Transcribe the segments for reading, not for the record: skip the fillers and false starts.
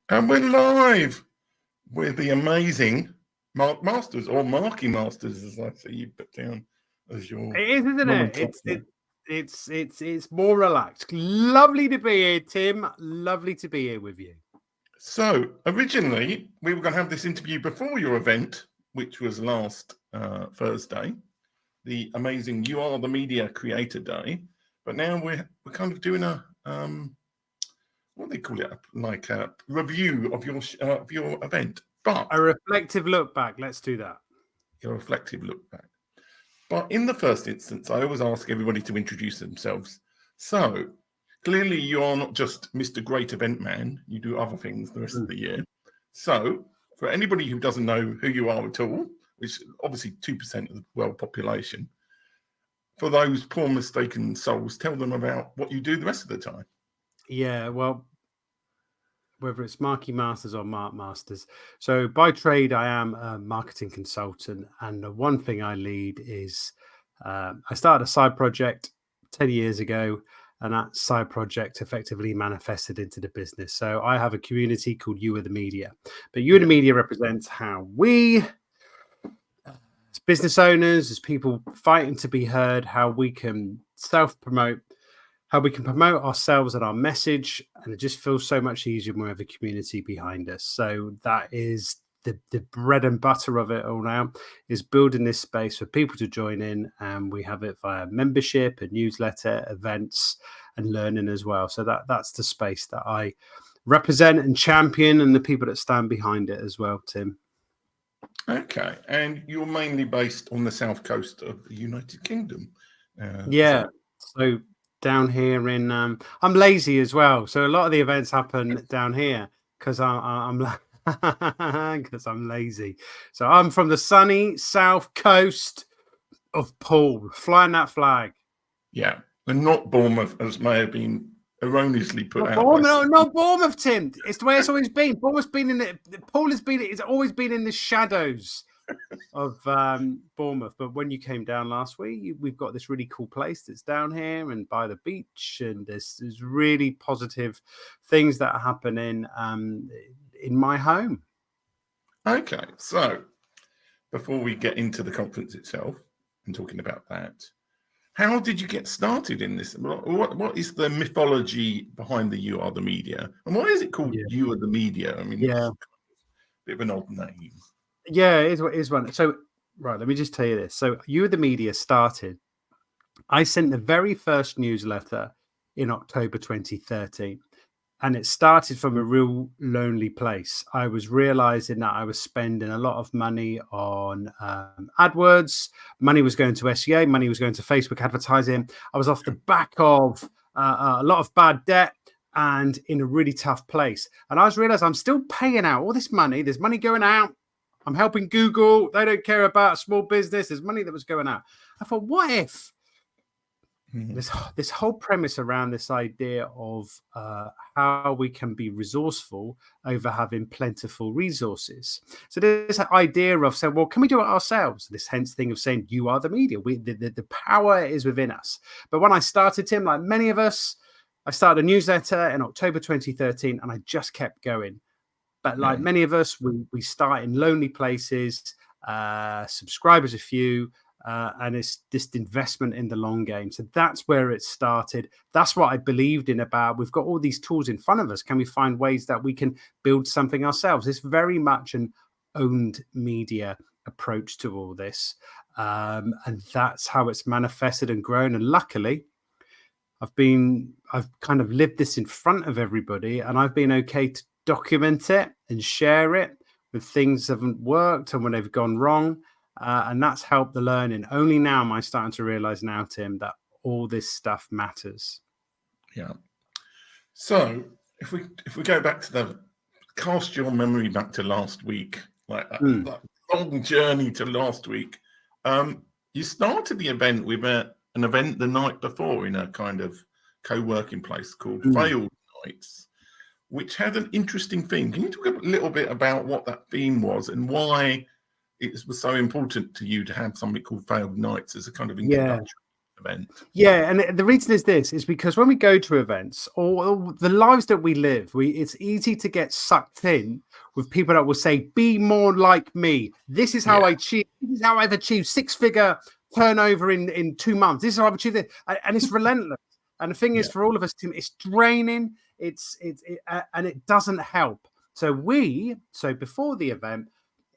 And we're live with the amazing Mark Masters, or Marky Masters, as I see you put down as your. It is, isn't it? It's more relaxed. Lovely to be here, Tim. Lovely to be here with you. So originally we were going to have this interview before your event, which was last Thursday, the amazing You Are the Media Creator Day. But now we're kind of doing a what do they call it, like a review of your event, but a reflective look back. Let's do that. A reflective look back. But in the first instance, I always ask everybody to introduce themselves. So clearly you are not just Mr. Great Event Man. You do other things the rest of the year. So for anybody who doesn't know who you are at all, which is obviously 2% of the world population, for those poor mistaken souls, tell them about what you do the rest of the time. Yeah, well, whether it's Marky Masters or Mark Masters. So by trade, I am a marketing consultant. And the one thing I lead is I started a side project 10 years ago, and that side project effectively manifested into the business. So I have a community called You Are the Media. But You Are the Media represents how we, as business owners, as people fighting to be heard, how we can self-promote, how we can promote ourselves and our message, and it just feels so much easier when we have a community behind us. So that is the bread and butter of it all now, is building this space for people to join in, and we have it via membership and newsletter, events, and learning as well. So that's the space that I represent and champion, and the people that stand behind it as well, Tim. Okay, and you're mainly based on the south coast of the United Kingdom. Yeah, so down here in I'm lazy as well, so a lot of the events happen down here because I'm because I'm lazy. So I'm from the sunny south coast of Poole, flying that flag. Yeah, and not Bournemouth, as may have been erroneously put out. Not Bournemouth, Tim. It's the way it's always been. Bournemouth's been in it. Poole has been. It's always been in the shadows of Bournemouth. But when you came down last week, we've got this really cool place that's down here and by the beach, and there's really positive things that are happening in my home. Okay, so before we get into the conference itself and talking about that, how did you get started in this? What is the mythology behind the You Are the Media, and why is it called You Are the Media? I mean, it's kind of a bit of an odd name. Yeah, it is one. So, right, let me just tell you this. So, You Are the Media started. I sent the very first newsletter in October 2013. And it started from a real lonely place. I was realizing that I was spending a lot of money on AdWords. Money was going to SEO. Money was going to Facebook advertising. I was off the back of a lot of bad debt and in a really tough place. And I was realizing I'm still paying out all this money. There's money going out. I'm helping Google. They don't care about small business. There's money that was going out. I thought, what if this whole premise around this idea of how we can be resourceful over having plentiful resources. So this idea of saying, well, can we do it ourselves? This hence thing of saying you are the media. The power is within us. But when I started, Tim, like many of us, I started a newsletter in October 2013, and I just kept going. But like many of us, we start in lonely places, subscribers a few, and it's this investment in the long game. So that's where it started. That's what I believed in about. We've got all these tools in front of us. Can we find ways that we can build something ourselves? It's very much an owned media approach to all this. And that's how it's manifested and grown. And luckily, I've kind of lived this in front of everybody, and I've been okay to document it and share it when things haven't worked and when they've gone wrong. And that's helped the learning. Only now am I starting to realize now, Tim, that all this stuff matters. Yeah. So if we go back to cast your memory back to last week, like that long journey to last week, you started the event with an event the night before in a kind of co-working place called Failed Nights, which had an interesting theme. Can you talk a little bit about what that theme was and why it was so important to you to have something called Failed Nights as a kind of introduction? event. Yeah, and the reason is because when we go to events or the lives that we live, it's easy to get sucked in with people that will say, "Be more like me. This is how I achieve. This is how I've achieved 6-figure turnover in 2 months. This is how I've achieved it," and it's relentless. And the thing is, for all of us, Tim, it's draining. And it doesn't help. So before the event.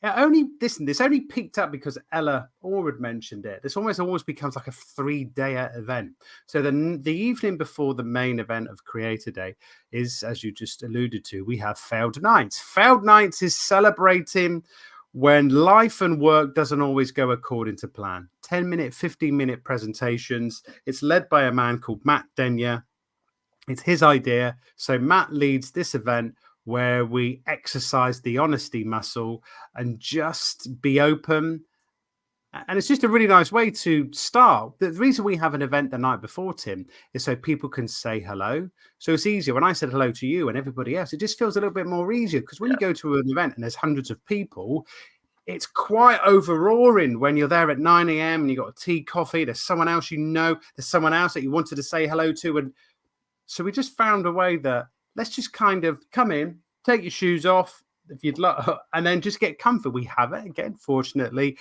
This only peaked up because Ella Orwood mentioned it. This always becomes like a 3-day event. So the evening before the main event of Creator Day is, as you just alluded to, we have Failed Nights. Failed Nights is celebrating when life and work doesn't always go according to plan. 10-minute, 15-minute presentations. It's led by a man called Matt Denyer. It's his idea. So Matt leads this event where we exercise the honesty muscle and just be open. And it's just a really nice way to start. The reason we have an event the night before, Tim, is so people can say hello. So it's easier. When I said hello to you and everybody else, it just feels a little bit more easier, because when you go to an event and there's hundreds of people, it's quite overawing when you're there at 9 a.m. and you've got a tea, coffee, there's someone else there's someone else that you wanted to say hello to. And so we just found a way that let's just kind of come in, take your shoes off if you'd like, and then just get comfort. We have it again, fortunately,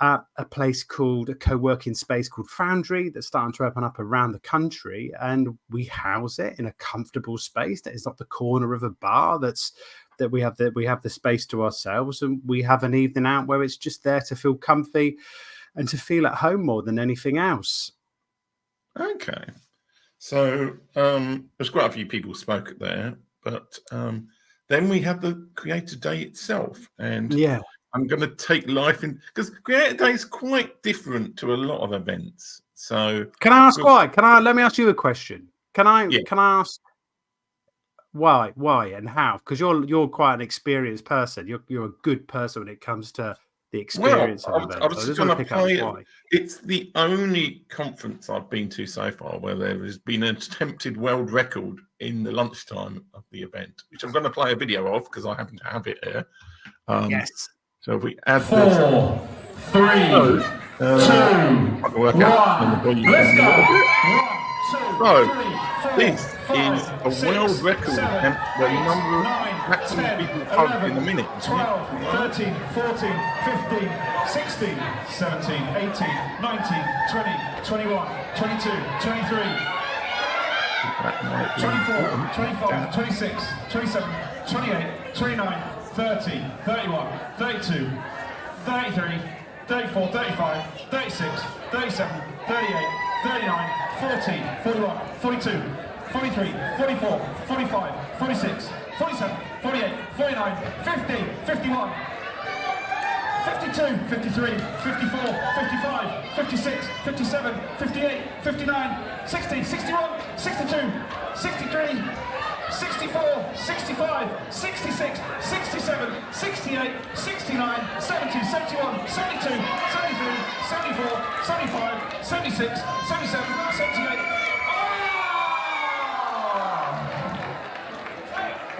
a co-working space called Foundry that's starting to open up around the country, and we house it in a comfortable space that is not the corner of a bar. That we have the space to ourselves, and we have an evening out where it's just there to feel comfy and to feel at home more than anything else. Okay. So there's quite a few people spoke there, but then we have the Creator Day itself, and I'm going to take life in, because Creator Day is quite different to a lot of events. So can I ask why? Let me ask you a question. Can I ask why and how? Because you're quite an experienced person. You're a good person when it comes to the experience of events. I was just going to play it. It's the only conference I've been to so far where there has been an attempted world record in the lunchtime of the event, which I'm going to play a video of because I happen to have it here. Yes. So if we add 4, 3, 2, 1, let's go. This is a world record attempt where the number of maximum people hugged in a minute. 12, 13, 14, 15, 16, 17, 18, 19, 20, 21, 22, 23, 24, 25, 26, 27, 28, 29, 30, 31, 32, 33, 34, 35, 36, 37, 38, 39, 40, 41, 42, 43, 44, 45, 46, 47, 48, 49, 50, 51, 52, 53, 54, 55, 56, 57, 58, 59, 60, 61, 62, 63, 64, 65, 66, 67, 68, 69, 70, 71, 72, 73, 74, 75, 76, 77, 78.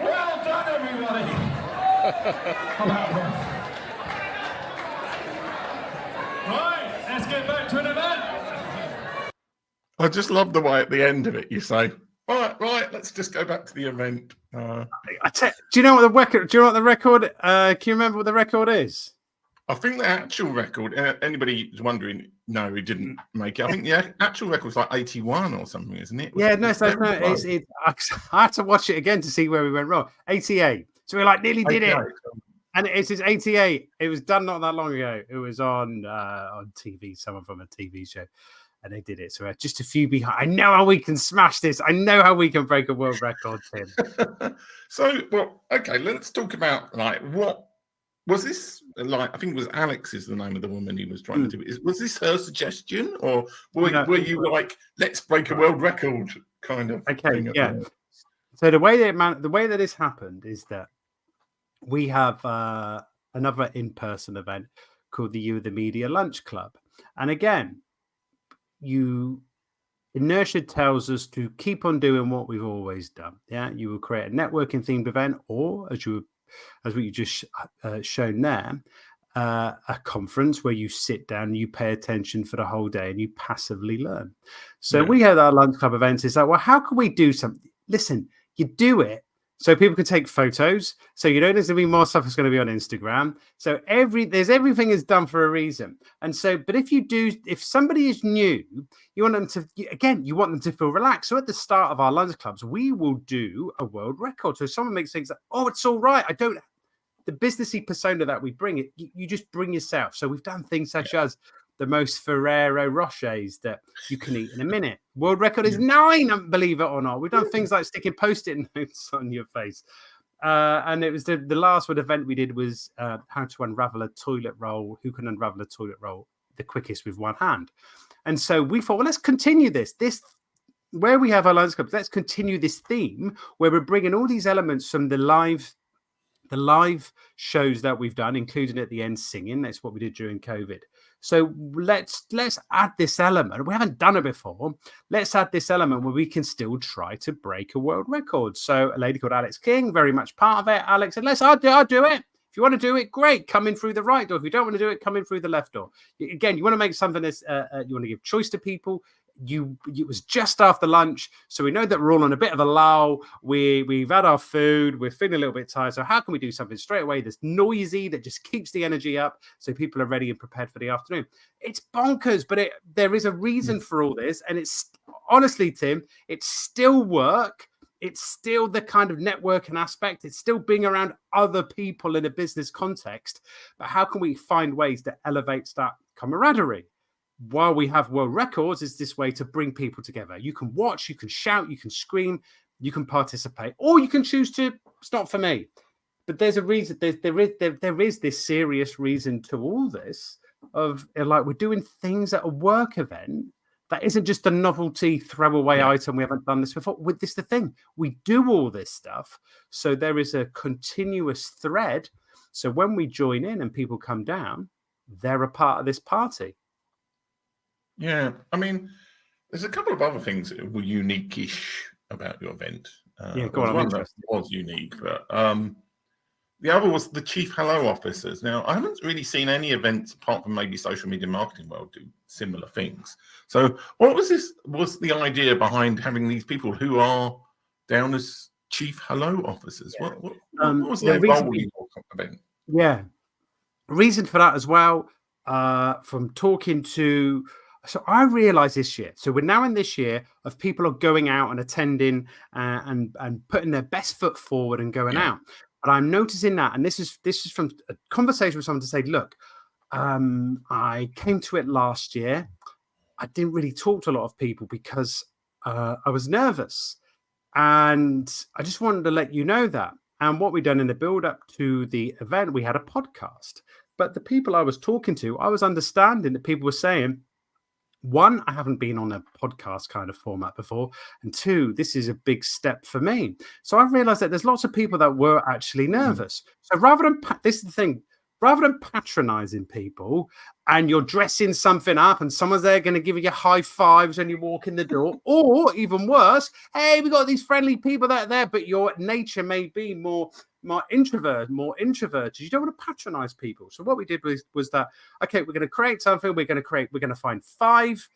Well done, everybody. I'm out of breath. Right, let's get back to an event. I just love the way at the end of it you say, right, let's just go back to the event. Do you know what the record? Do you know what the record? Can you remember what the record is? I think the actual record. Anybody is wondering? No, he didn't make it. I think the actual record was like 81 or something, isn't it? I had to watch it again to see where we went wrong. 88. So we nearly did it. And it's 88. It was done not that long ago. It was on TV, someone from a TV show. And they did it. So just a few behind. I know how we can smash this. I know how we can break a world record, Tim. Okay, let's talk about what was this like? I think it was Alex is the name of the woman he was trying to do. Was this her suggestion, or were you like, let's break a world record kind of? Okay, thing So the way that this happened is that we have another in-person event called the You the Media Lunch Club, and again, inertia tells us to keep on doing what we've always done. Yeah, you will create a networking themed event, or as what you just shown there, a conference where you sit down, you pay attention for the whole day, and you passively learn. So we had our lunch club events. It's like, well, how can we do something? Listen, you do it so people can take photos. So you know there's going to be more stuff that's going to be on Instagram. So everything is done for a reason. And so, but if somebody is new, you want them to feel relaxed. So at the start of our lunch clubs, we will do a world record. So someone makes things like, oh, it's all right. The businessy persona that we bring, you just bring yourself. So we've done things such as the most Ferrero Rochers that you can eat in a minute. World record is 9, believe it or not. We've done things like sticking Post-it notes on your face. And it was the last event we did was how to unravel a toilet roll. Who can unravel a toilet roll the quickest with one hand? And so we thought, well, let's continue this where we have our lunch clubs. Let's continue this theme where we're bringing all these elements from the live shows that we've done, including at the end singing. That's what we did during COVID. So let's add this element. We haven't done it before. Let's add this element where we can still try to break a world record. So a lady called Alex King, very much part of it. Alex said, I'll do it. If you want to do it, great. Come in through the right door. If you don't want to do it, come in through the left door. Again, you want to make something that's you want to give choice to people. It was just after lunch, so we know that we're all on a bit of a lull. We've had our food, we're feeling a little bit tired. So how can we do something straight away that's noisy, that just keeps the energy up, so people are ready and prepared for the afternoon? It's bonkers, but there is a reason for all this, and it's honestly, Tim, it's still work. It's still the kind of networking aspect. It's still being around other people in a business context. But how can we find ways to elevate that camaraderie? While we have world records, is this way to bring people together. You can watch, you can shout, you can scream, you can participate, or you can choose to, it's not for me. But there's a reason, there is this serious reason to all this of like we're doing things at a work event that isn't just a novelty throwaway item. We haven't done this before. With this, the thing, we do all this stuff. So there is a continuous thread. So when we join in and people come down, they're a part of this party. Yeah, I mean, there's a couple of other things that were unique-ish about your event. Go on, I'm one that was unique, but the other was the Chief Hello Officers. Now, I haven't really seen any events apart from maybe Social Media Marketing World do similar things. So what was the idea behind having these people who are down as Chief Hello Officers? Yeah. What was their role in your event? Yeah, reason for that as well, from talking to... So I realized this year, so we're now in this year of people are going out and attending and putting their best foot forward and going out. But I'm noticing that, and this is from a conversation with someone to say, look, I came to it last year. I didn't really talk to a lot of people because I was nervous. And I just wanted to let you know that. And what we've done in the build up to the event, we had a podcast. But the people I was talking to, I was understanding that people were saying, one, I haven't been on a podcast kind of format before. And two, this is a big step for me. So I realized that there's lots of people that were actually nervous. So this is the thing, rather than patronizing people and you're dressing something up and someone's there going to give you high fives when you walk in the door, or even worse, hey, we got these friendly people that are there, but your nature may be more introverted. You don't want to patronize people. So what we did was that, okay, we're going to create something. We're going to find 5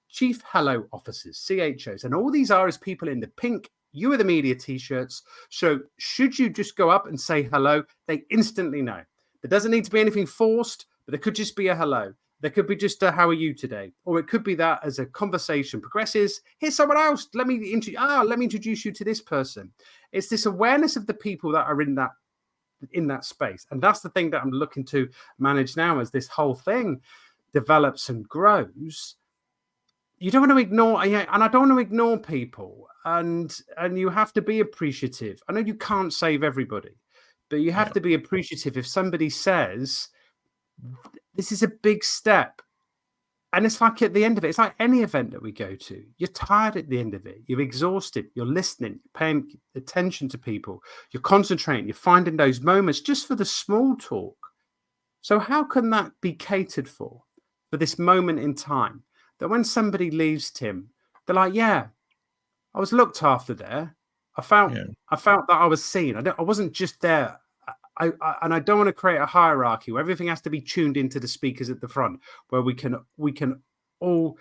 Chief Hello Officers, CHOs. And all these are is people in the pink You Are the Media t-shirts. So should you just go up and say hello, they instantly know. There doesn't need to be anything forced, but there could just be a hello. There could be just a how are you today? Or it could be that as a conversation progresses, here's someone else. Let me introduce you to this person. It's this awareness of the people that are in that space. And that's the thing that I'm looking to manage now as this whole thing develops and grows. You don't want to ignore, and I don't want to ignore people. And you have to be appreciative. I know you can't save everybody, but you have to be appreciative if somebody says, this is a big step. And it's like at the end of it, it's like any event that we go to. You're tired at the end of it. You're exhausted. You're listening, you're paying attention to people. You're concentrating. You're finding those moments just for the small talk. So how can that be catered for this moment in time? That when somebody leaves, Tim, they're like, yeah, I was looked after there. I felt that I was seen. I wasn't just there. I don't want to create a hierarchy where everything has to be tuned into the speakers at the front, where we can all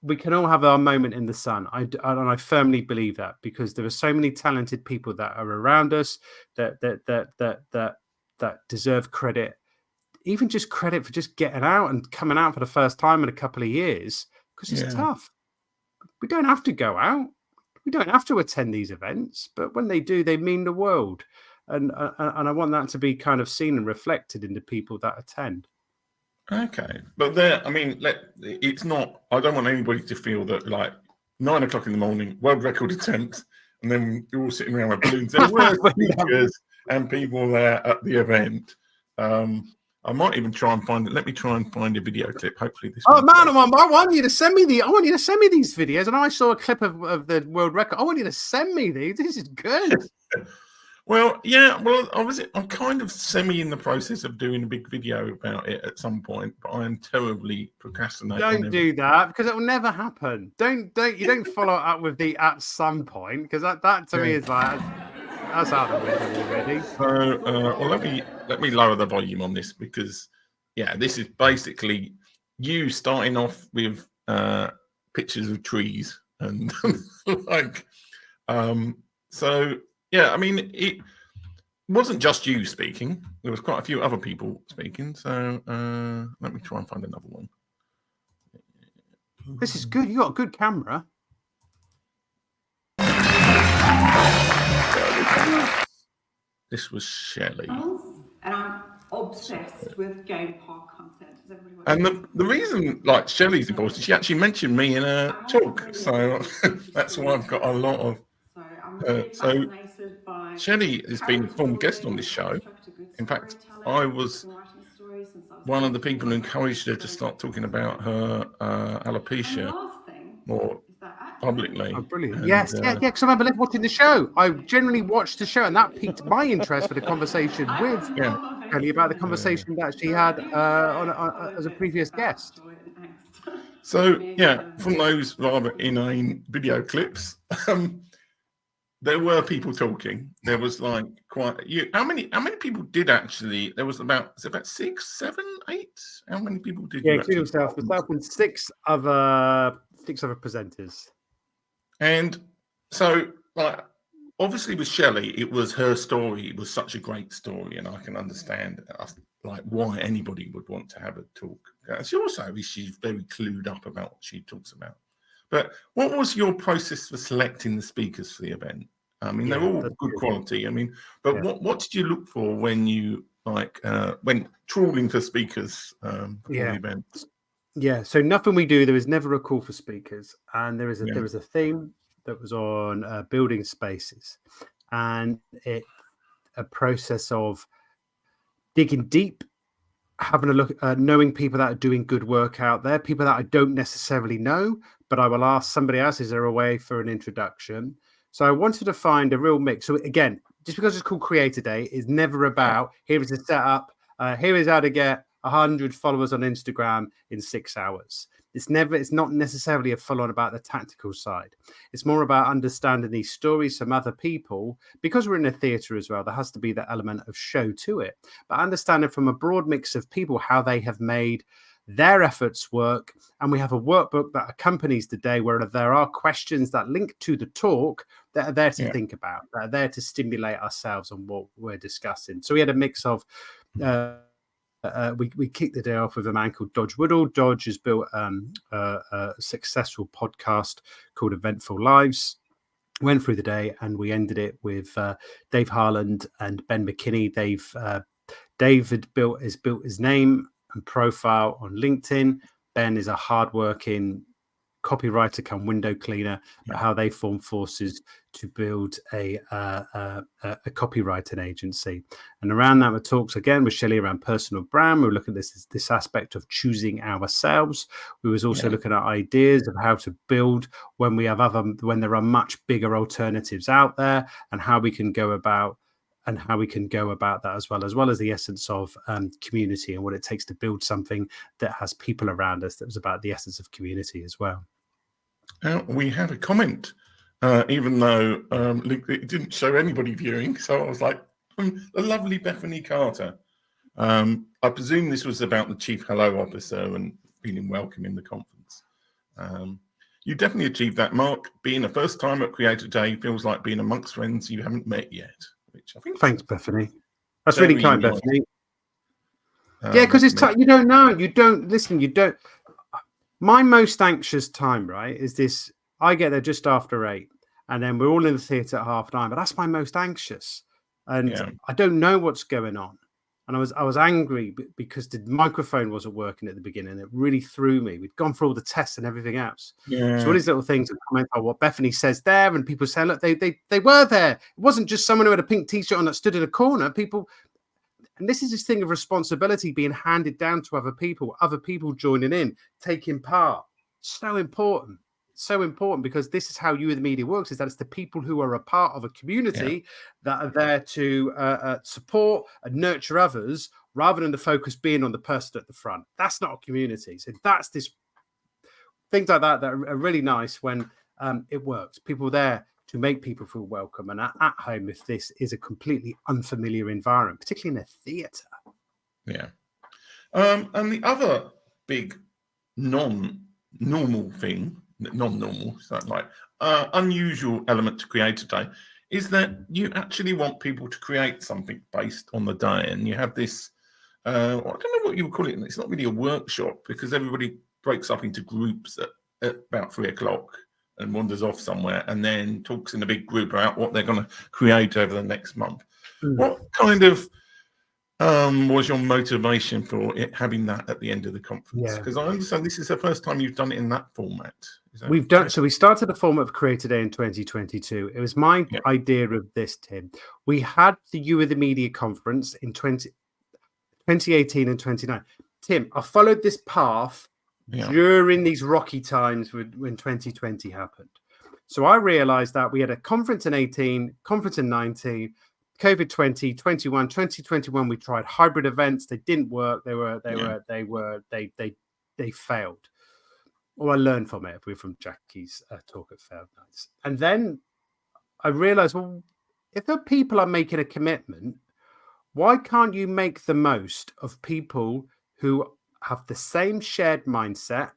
have our moment in the sun. And I firmly believe that, because there are so many talented people that are around us that deserve credit, even just credit for just getting out and coming out for the first time in a couple of years, because it's tough. We don't have to go out. We don't have to attend these events, but when they do, they mean the world. And I want that to be kind of seen and reflected in the people that attend. Okay, but there, I mean, it's not. I don't want anybody to feel that like 9 o'clock in the morning, world record attempt, and then you're all sitting around with balloons. There were speakers and people there at the event. I might even try and find it. Let me try and find a video clip. Hopefully this. Oh man, I want you to send me I want you to send me these videos. And I saw a clip of the world record. I want you to send me these. This is good. Well, yeah. Well, I'm kind of semi in the process of doing a big video about it at some point, but I am terribly procrastinating. Don't do that, because it will never happen. You don't follow it up with the at some point, because that to me is like, that's out of the window already. So, well, let me lower the volume on this, because, yeah, this is basically you starting off with pictures of trees and like, so yeah. I mean, it wasn't just you speaking. There was quite a few other people speaking. So let me try and find another one. This is good. You got a good camera. This was Shelley. And I'm obsessed with game park content. And the reason, like, Shelley's important, she actually mentioned me in a talk, so that's why I've got a lot of. So Shelley has been a former guest on this show. In fact, I was one of the people who encouraged her to start talking about her alopecia more publicly. Oh, brilliant. Yes, because I remember watching the show. I generally watched the show, and that piqued my interest for the conversation with Kelly about the conversation that she had as a previous guest. So, yeah, from those rather inane video clips, there were people talking. There was like how many people did actually? There was about 6, 7, 8. How many people did? Yeah, including myself and 6 other presenters. And so, like, obviously with Shelley, it was her story. It was such a great story, and I can understand like why anybody would want to have a talk. She's very clued up about what she talks about. But what was your process for selecting the speakers for the event? I mean, they're all good quality. I mean, but what did you look for when you went trawling for speakers for the event? Yeah, so nothing we do, there is never a call for speakers, and there was a theme that was on building spaces, and a process of digging deep, having a look, knowing people that are doing good work out there, people that I don't necessarily know, but I will ask somebody else, is there a way for an introduction? So I wanted to find a real mix. So again, just because it's called Creator Day, is never about here is the setup, here is how to get 100 followers on Instagram in 6 hours. It's not necessarily a full on about the tactical side. It's more about understanding these stories from other people, because we're in a theatre as well. There has to be that element of show to it, but understanding from a broad mix of people how they have made their efforts work. And we have a workbook that accompanies the day where there are questions that link to the talk that are there to think about, that are there to stimulate ourselves on what we're discussing. So we had a mix of we kicked the day off with a man called Dodge Woodall. Dodge has built a successful podcast called Eventful Lives. Went through the day, and we ended it with Dave Harland and Ben McKinney. Dave has built his name and profile on LinkedIn. Ben is a hardworking copywriter come window cleaner, but how they form forces to build a copywriting agency. And around that, we talked again with Shelley around personal brand. We were looking at this aspect of choosing ourselves. We was also looking at ideas of how to build when there are much bigger alternatives out there, and how we can go about that as well as the essence of community and what it takes to build something that has people around us. That was about the essence of community as well. We had a comment, even though it didn't show anybody viewing. So I was like, from the lovely Bethany Carter. I presume this was about the Chief Hello Officer and feeling welcome in the conference. You definitely achieved that, Mark. Being a first time at Creator Day feels like being amongst friends you haven't met yet. Which I think. Thanks, Bethany. That's really kind, nice. Bethany. Yeah, because it's you don't know. You don't listen. You don't. My most anxious time, right, is this. I get there just after 8, and then we're all in the theatre at 9:30. But that's my most anxious, and I don't know what's going on. And I was angry because the microphone wasn't working at the beginning. It really threw me. We'd gone through all the tests and everything else. Yeah. So all these little things that comment on what Bethany says there, and people say, look, they were there. It wasn't just someone who had a pink t-shirt on that stood in a corner. People, and this is this thing of responsibility being handed down to other people joining in, taking part. So important. So important, because this is how You, the media, works, is that it's the people who are a part of a community that are there to support and nurture others, rather than the focus being on the person at the front. That's not a community. So that's this things like that are really nice when it works. People there to make people feel welcome and at home if this is a completely unfamiliar environment, particularly in a theatre. Yeah. And the other big non-normal thing, non-normal, so like unusual element to Creator Day is that you actually want people to create something based on the day, and you have this I don't know what you would call it. It's not really a workshop because everybody breaks up into groups at about 3 o'clock and wanders off somewhere and then talks in a big group about what they're going to create over the next month. What kind of was your motivation for having that at the end of the conference? Because I understand this is the first time you've done it in that format. We've done so. We started the format of Creator Day in 2022. It was my idea of this, Tim. We had the You, the Media conference in 2018 and 2019. Tim, I followed this path during these rocky times when 2020 happened. So I realized that we had a conference in 18, conference in 19, COVID 2021, 2021. We tried hybrid events. They didn't work. They failed. Or I learned from it. We're from Jackie's talk at Failed Nights. And then I realized, well, if the people are making a commitment, why can't you make the most of people who have the same shared mindset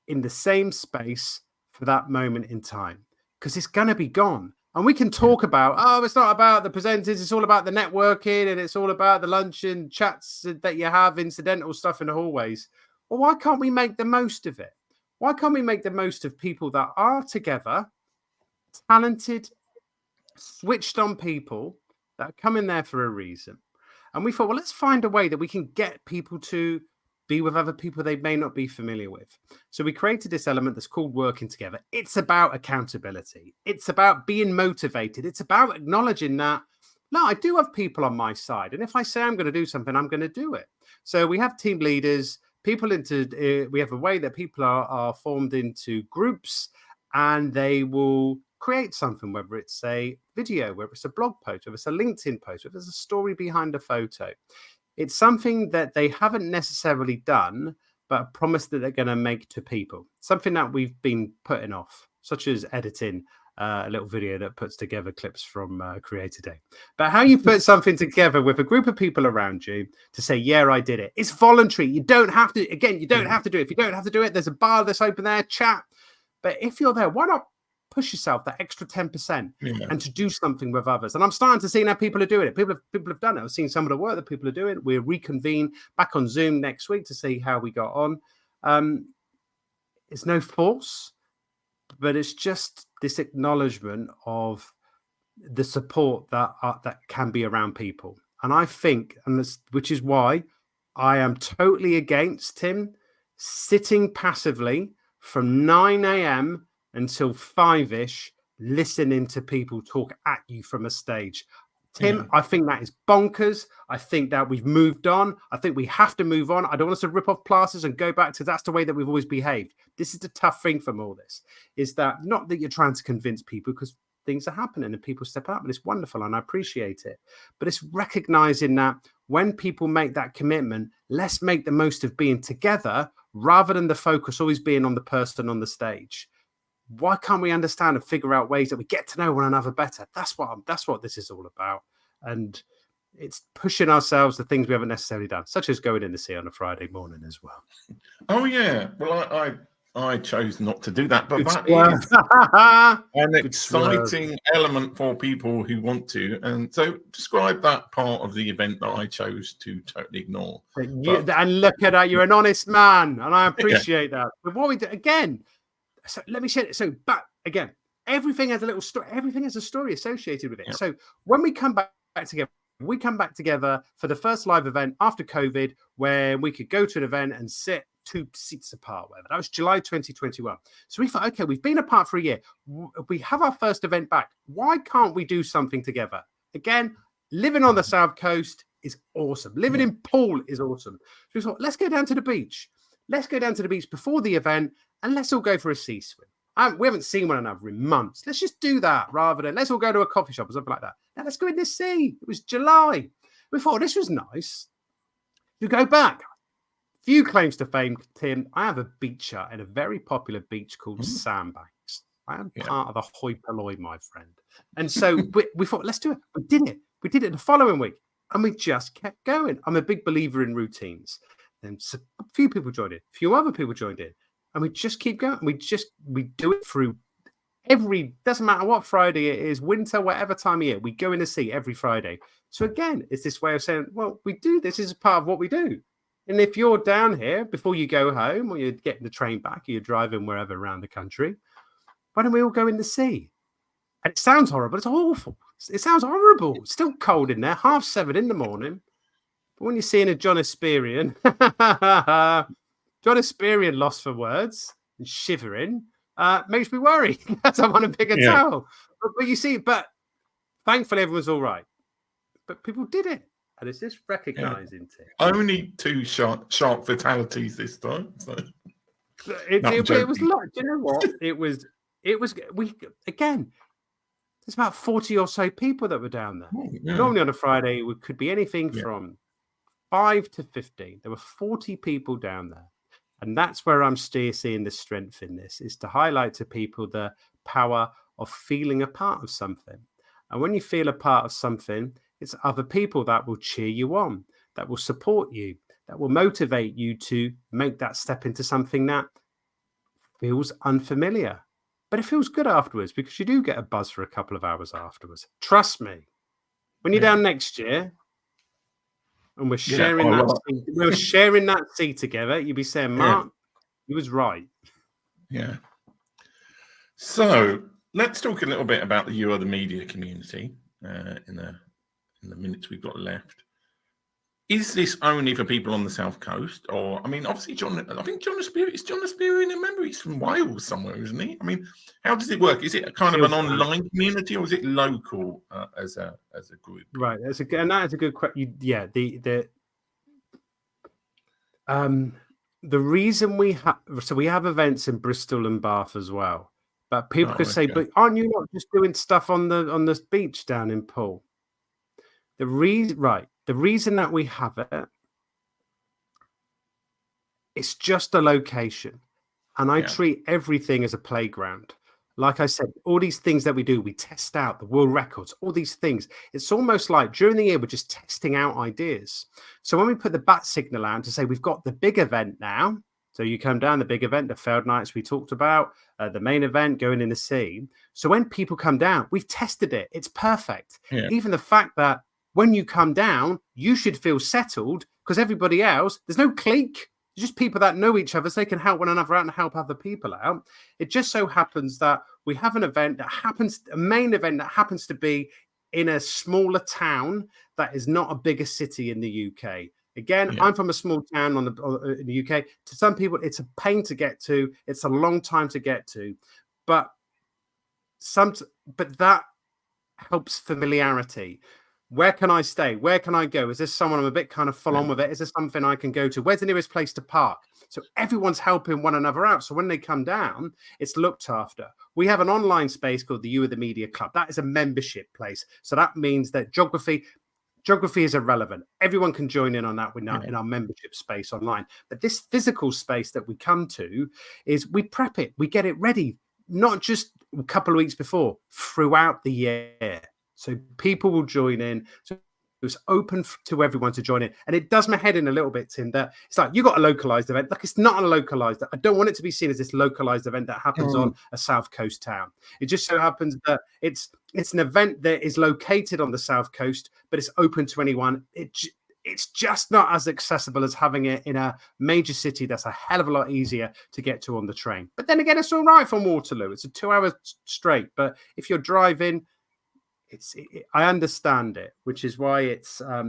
in the same space for that moment in time? Because it's going to be gone. And we can talk about, oh, it's not about the presenters. It's all about the networking and it's all about the lunch and chats that you have, incidental stuff in the hallways. Well, why can't we make the most of it? Why can't we make the most of people that are together, talented, switched on people that are coming there for a reason? And we thought, well, let's find a way that we can get people to be with other people they may not be familiar with. So we created this element that's called working together. It's about accountability. It's about being motivated. It's about acknowledging that, no, I do have people on my side. And if I say I'm going to do something, I'm going to do it. So we have team leaders, people we have a way that people are formed into groups and they will create something, whether it's a video, whether it's a blog post, whether it's a LinkedIn post, whether there's a story behind a photo. It's something that they haven't necessarily done, but a promise that they're going to make to people. Something that we've been putting off, such as editing a little video that puts together clips from Creator Day. But how you put something together with a group of people around you to say, yeah, I did it. It's voluntary. You don't have to, again, you don't have to do it. If you don't have to do it, there's a bar that's open there, chat. But if you're there, why not push yourself that extra 10% and to do something with others? And I'm starting to see now people are doing it. People have done it. I've seen some of the work that people are doing. We'll reconvene back on Zoom next week to see how we got on. It's no force, but it's just this acknowledgement of the support that can be around people. And I think, which is why I am totally against, Tim, sitting passively from 9 a.m. until 5-ish, listening to people talk at you from a stage. Tim, I think that is bonkers. I think that we've moved on. I think we have to move on. I don't want us to rip off plasters and go back to that's the way that we've always behaved. This is the tough thing from all this, is that not that you're trying to convince people, because things are happening and people step up and it's wonderful and I appreciate it. But it's recognizing that when people make that commitment, let's make the most of being together rather than the focus always being on the person on the stage. Why can't we understand and figure out ways that we get to know one another better? That's what this is all about. And it's pushing ourselves to things we haven't necessarily done, such as going in the sea on a Friday morning as well. Oh yeah. Well, I chose not to do that, but Good that swerve. is an Good swerve. exciting element for people who want to. And so, describe that part of the event that I chose to totally ignore. And look at that, you're an honest man, and I appreciate that. But what we do again, so let me share it. So, but again, everything has a little story. Everything has a story associated with it. Yeah. So when we come back together, we come back together for the first live event after COVID, where we could go to an event and sit 2 seats apart. Whatever. That was July 2021. So we thought, okay, we've been apart for a year. We have our first event back. Why can't we do something together? Again, living on the South Coast is awesome. Living in Poole is awesome. So we thought, let's go down to the beach. Let's go down to the beach before the event and let's all go for a sea swim. We haven't seen one another in months. Let's just do that rather than let's all go to a coffee shop or something like that. Now let's go in the sea. It was July. We thought this was nice. You go back. Few claims to fame, Tim. I have a beach hut in a very popular beach called Sandbanks. I am part of the hoi polloi, my friend. And so we thought, let's do it. We did it. We did it the following week. And we just kept going. I'm a big believer in routines. And so a few people joined in. A few other people joined in. And we just keep going. We do it through doesn't matter what Friday it is, winter, whatever time of year, we go in the sea every Friday. So again, it's this way of saying, well, we do this as a part of what we do. And if you're down here before you go home or you're getting the train back or you're driving wherever around the country, why don't we all go in the sea? And it sounds horrible. It's awful. It sounds horrible. It's still cold in there, 7:30 in the morning. But when you're seeing a John Esperian, John Esperian lost for words and shivering, makes me worry because I want to pick a towel. But you see, but thankfully everyone's all right. But people did it. And it's just recognising it. Only 2 shark fatalities this time. So. It was like, do you know what? We again, there's about 40 or so people that were down there. Normally on a Friday, it could be anything from 5 to 15. There were 40 people down there. And that's where I'm still seeing the strength in this, is to highlight to people the power of feeling a part of something. And when you feel a part of something, it's other people that will cheer you on, that will support you, that will motivate you to make that step into something that feels unfamiliar. But it feels good afterwards because you do get a buzz for a couple of hours afterwards. Trust me. When you're down next year and we're sharing that seat together, you'll be saying, Mark, he was right. Yeah. So let's talk a little bit about the You Are the Media community in the minutes we've got left. Is this only for people on the South Coast? Or, I mean, obviously, I think John Esperian, remember, he's from Wales somewhere, isn't he? I mean, how does it work? Is it a kind of an online community or is it local as a group? Right. That is a good question. Yeah. The reason we have events in Bristol and Bath as well, but people could say, but aren't you not just doing stuff on the beach down in Poole? The reason that we have it's just a location, and I treat everything as a playground. Like I said, all these things that we do, we test out the world records, all these things. It's almost like during the year, we're just testing out ideas. So when we put the bat signal out to say we've got the big event now, so you come down the big event, the Feld Nights we talked about, the main event, going in the sea. So when people come down, we've tested it. It's perfect. Yeah. Even the fact that when you come down, you should feel settled because everybody else, there's no clique. Just people that know each other, so they can help one another out and help other people out. It just so happens that we have a main event that happens to be in a smaller town that is not a bigger city in the UK. Again, I'm from a small town in the UK. To some people, it's a pain to get to. It's a long time to get to, but that helps familiarity. Where can I stay? Where can I go? Is this someone I'm a bit kind of full on with it? Is this something I can go to? Where's the nearest place to park? So everyone's helping one another out. So when they come down, it's looked after. We have an online space called the You Are the Media Club. That is a membership place. So that means that geography is irrelevant. Everyone can join in on that in our membership space online. But this physical space that we come to is we prep it. We get it ready, not just a couple of weeks before, throughout the year. So people will join in. So It's open to everyone to join in. And it does my head in a little bit, Tim, that it's like, you got a localized event. Like, it's not a localized. I don't want it to be seen as this localized event that happens on a South Coast town. It just so happens that it's an event that is located on the South Coast, but it's open to anyone. It's just not as accessible as having it in a major city that's a hell of a lot easier to get to on the train. But then again, it's all right from Waterloo. It's a 2 hours straight. But if you're driving, I understand it, which is why I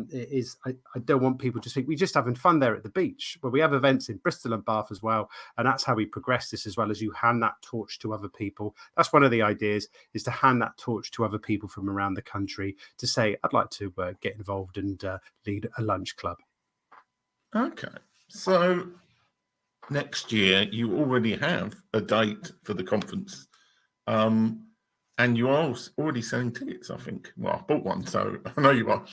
don't want people to think we're just having fun there at the beach. But we have events in Bristol and Bath as well, and that's how we progress this, as well as you hand that torch to other people. That's one of the ideas, is to hand that torch to other people from around the country to say, I'd like to get involved and lead a lunch club. Okay, so next year you already have a date for the conference. And you are already selling tickets, I think. Well, I bought one, so I know you are.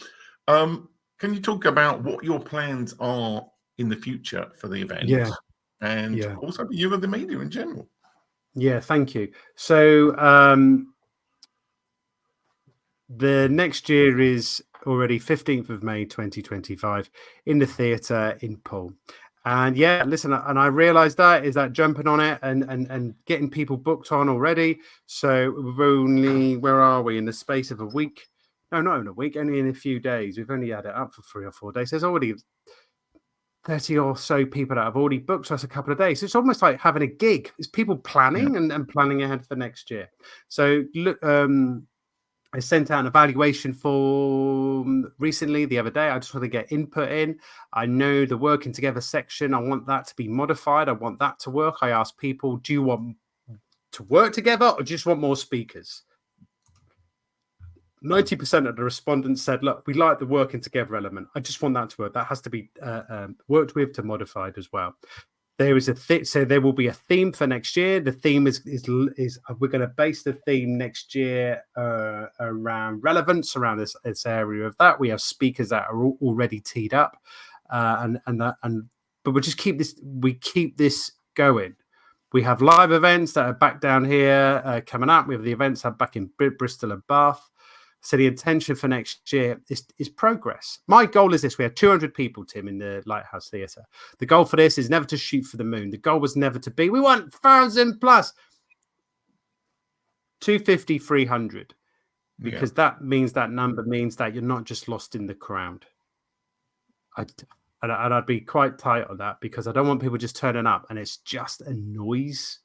Can you talk about what your plans are in the future for the event? Yeah. And also you and the media in general. Yeah, thank you. So the next year is already 15th of May, 2025 in the theatre in Poole. And yeah, listen, and I realized that jumping on it and getting people booked on already. So we've only, where are we, in the space of a week? No, not in a week, only in a few days. We've only had it up for 3 or 4 days. There's already 30 or so people that have already booked us a couple of days. So it's almost like having a gig. It's people planning and planning ahead for next year. So look, I sent out an evaluation form recently, the other day. I just want to get input in. I know the working together section, I want that to be modified. I want that to work. I asked people, do you want to work together or do you just want more speakers? 90% of the respondents said, look, we like the working together element. I just want that to work. That has to be worked with to modified as well. There is so there will be a theme for next year. The theme is we're going to base the theme next year around relevance, around this area of that. We have speakers that are already teed up, but we just keep this going. We have live events that are back down here coming up. We have the events that are back in Bristol and Bath. So the intention for next year is progress. My goal is this. We have 200 people, Tim, in the Lighthouse Theatre. The goal for this is never to shoot for the moon. The goal was never to be, we want 1,000 plus. 250, 300. Because that number means that you're not just lost in the crowd. I'd be quite tight on that, because I don't want people just turning up and it's just a noise.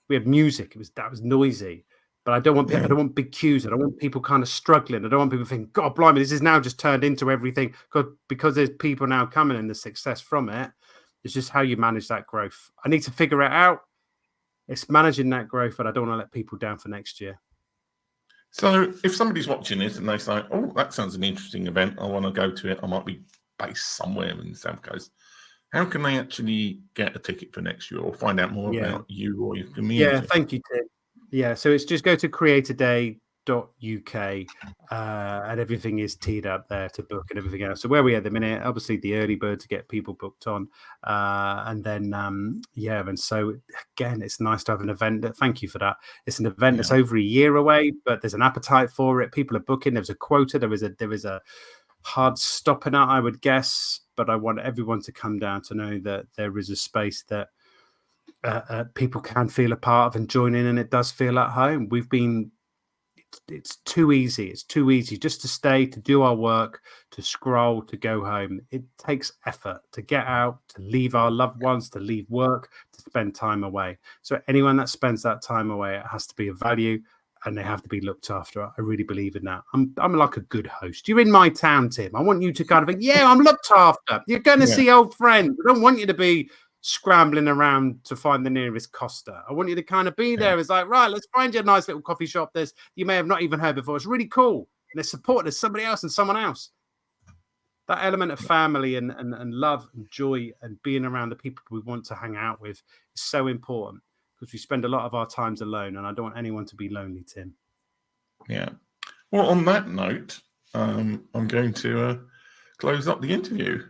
We had music. That was noisy. But I don't want big queues. I don't want people kind of struggling. I don't want people thinking, God, blimey, this is now just turned into everything. Because there's people now coming and the success from it. It's just how you manage that growth. I need to figure it out. It's managing that growth, but I don't want to let people down for next year. So if somebody's watching this and they say, oh, that sounds an interesting event, I want to go to it. I might be based somewhere in the South Coast. How can they actually get a ticket for next year or find out more about you or your community? Yeah, thank you, Tim. Yeah, so it's just go to creatorday.uk and everything is teed up there to book and everything else. So where we are at the minute, obviously the early bird to get people booked on. And so again, it's nice to have an event. Thank you for that. It's an event that's over a year away, but there's an appetite for it. People are booking. There's a quota. There is a hard stopping out, I would guess. But I want everyone to come down to know that there is a space that people can feel a part of and join in, and it does feel at home. It's too easy. It's too easy just to stay, to do our work, to scroll, to go home. It takes effort to get out, to leave our loved ones, to leave work, to spend time away. So anyone that spends that time away, it has to be of value and they have to be looked after. I really believe in that. I'm like a good host. You're in my town, Tim. I want you to kind of think, I'm looked after. You're going to see old friends. I don't want you to be scrambling around to find the nearest Costa. I want you to kind of be there. It's like, right, let's find you a nice little coffee shop you may have not even heard before. It's really cool. And there's support. There's somebody else and someone else. That element of family and love and joy and being around the people we want to hang out with is so important, because we spend a lot of our times alone, and I don't want anyone to be lonely, Tim. Yeah. Well, on that note, I'm going to close up the interview.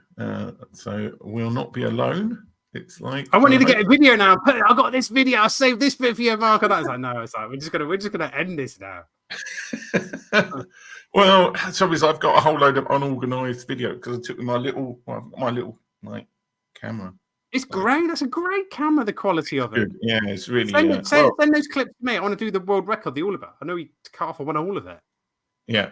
So we'll not be alone. It's like, I want you to get a video now. I got this video. I saved this bit for you, Mark. And I was like, no, we're just gonna end this now. Well, trouble is I've got a whole load of unorganized video because I took my little like camera. It's great. That's a great camera. The quality of it. Good. Yeah, it's really Send those clips to me. I want to do the world record, the all of it. I know you cut off. I want all of it. Yeah.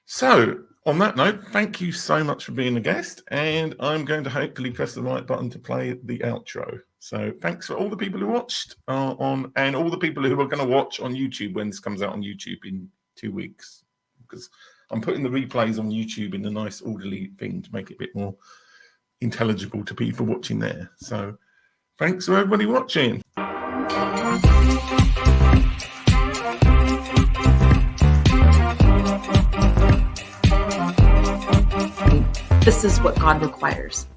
So on that note, thank you so much for being a guest, and I'm going to hopefully press the right button to play the outro. So thanks for all the people who watched and all the people who are going to watch on YouTube when this comes out on YouTube in 2 weeks, because I'm putting the replays on YouTube in a nice orderly thing to make it a bit more intelligible to people watching there. So thanks for everybody watching. This is what God requires.